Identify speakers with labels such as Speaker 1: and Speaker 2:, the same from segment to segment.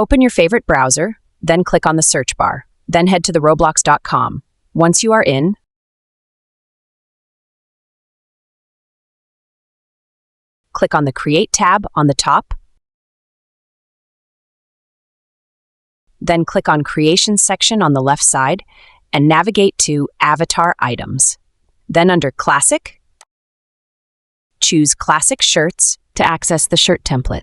Speaker 1: Open your favorite browser, then click on the search bar. Then head to the roblox.com. Once you are in, click on the Create tab on the top. Then click on Creation section on the left side and navigate to Avatar Items. Then under Classic, choose Classic Shirts to access the shirt template.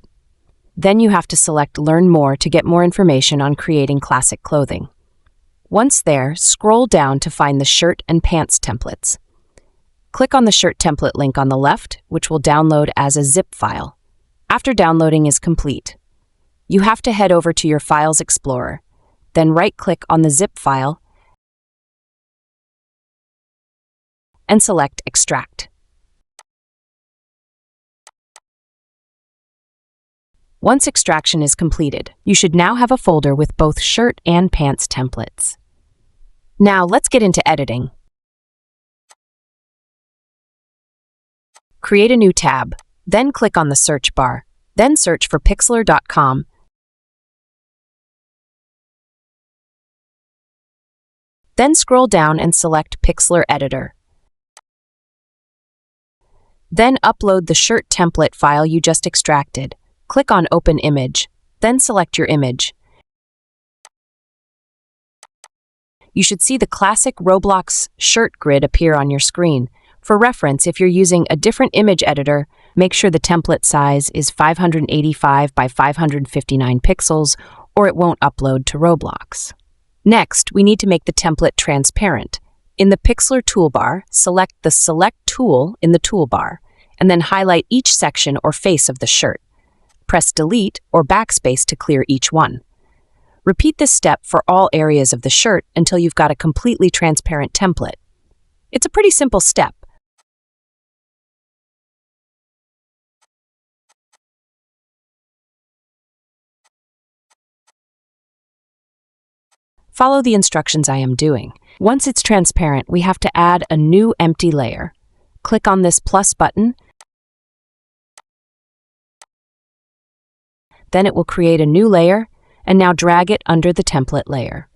Speaker 1: Then you have to select Learn More to get more information on creating classic clothing. Once there, scroll down to find the shirt and pants templates. Click on the shirt template link on the left, which will download as a zip file. After downloading is complete, you have to head over to your Files Explorer, then right-click on the zip file and select Extract. Once extraction is completed, you should now have a folder with both shirt and pants templates. Now let's get into editing. Create a new tab, then click on the search bar, then search for pixlr.com. Then scroll down and select Pixlr Editor. Then upload the shirt template file you just extracted. Click on Open Image, then select your image. You should see the classic Roblox shirt grid appear on your screen. For reference, if you're using a different image editor, make sure the template size is 585 by 559 pixels, or it won't upload to Roblox. Next, we need to make the template transparent. In the Pixlr toolbar, select the Select tool in the toolbar, and then highlight each section or face of the shirt. Press Delete or Backspace to clear each one. Repeat this step for all areas of the shirt until you've got a completely transparent template. It's a pretty simple step. Follow the instructions I am doing. Once it's transparent, we have to add a new empty layer. Click on this plus button. Then it will create a new layer, and now drag it under the template layer.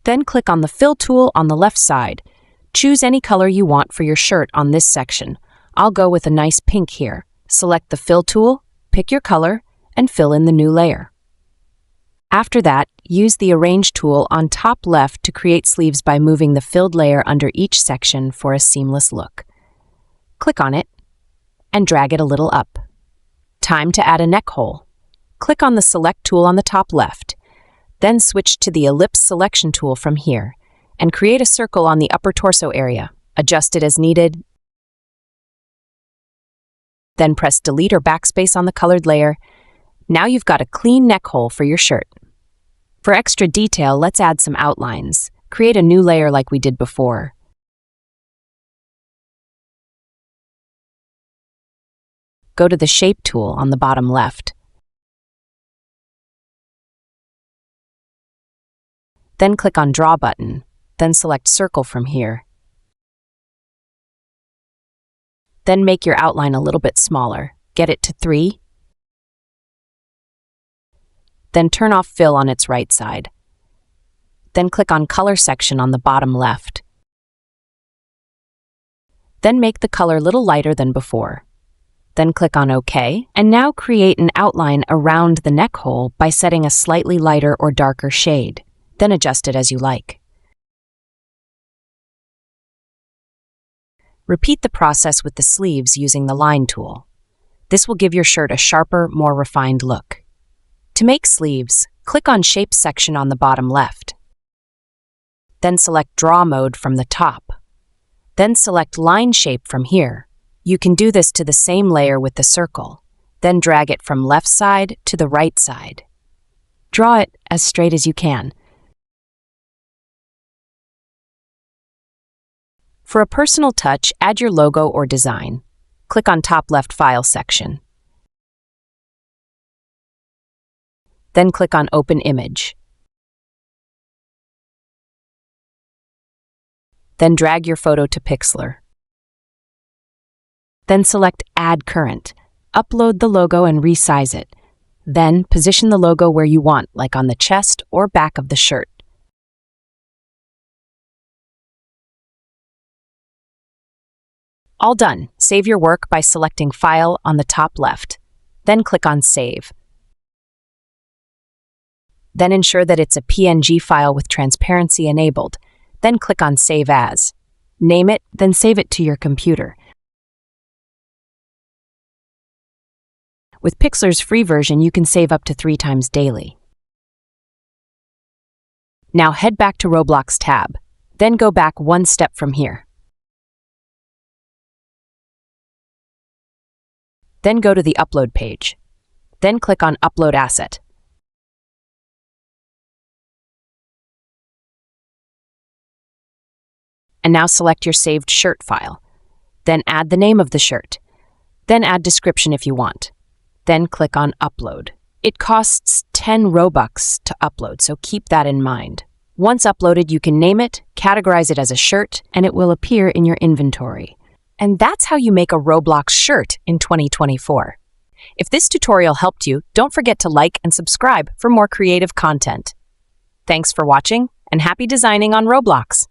Speaker 1: Then click on the Fill tool on the left side. Choose any color you want for your shirt on this section. I'll go with a nice pink here. Select the Fill tool, pick your color, and fill in the new layer. After that, use the Arrange tool on top left to create sleeves by moving the filled layer under each section for a seamless look. Click on it and drag it a little up. Time to add a neck hole. Click on the Select tool on the top left, then switch to the Ellipse Selection tool from here, and create a circle on the upper torso area. Adjust it as needed. Then press Delete or Backspace on the colored layer. Now you've got a clean neck hole for your shirt. For extra detail, let's add some outlines. Create a new layer like we did before. Go to the Shape tool on the bottom left. Then click on Draw button, then select Circle from here. Then make your outline a little bit smaller. Get it to 3. Then turn off Fill on its right side. Then click on Color section on the bottom left. Then make the color a little lighter than before. Then click on OK, and now create an outline around the neck hole by setting a slightly lighter or darker shade. Then adjust it as you like. Repeat the process with the sleeves using the Line tool. This will give your shirt a sharper, more refined look. To make sleeves, click on Shape section on the bottom left. Then select Draw mode from the top. Then select Line shape from here. You can do this to the same layer with the circle. Then drag it from left side to the right side. Draw it as straight as you can. For a personal touch, add your logo or design. Click on top left File section. Then click on Open Image. Then drag your photo to Pixlr. Then select Add Current. Upload the logo and resize it. Then, position the logo where you want, like on the chest or back of the shirt. All done. Save your work by selecting File on the top left. Then click on Save. Then ensure that it's a PNG file with transparency enabled. Then click on Save As. Name it, then save it to your computer. With Pixlr's free version, you can save up to 3 times daily. Now head back to Roblox tab. Then go back one step from here. Then go to the Upload page. Then click on Upload Asset. And now select your saved shirt file. Then add the name of the shirt. Then add description if you want. Then click on Upload. It costs 10 Robux to upload, so keep that in mind. Once uploaded, you can name it, categorize it as a shirt, and it will appear in your inventory. And that's how you make a Roblox shirt in 2024. If this tutorial helped you, don't forget to like and subscribe for more creative content. Thanks for watching, and happy designing on Roblox!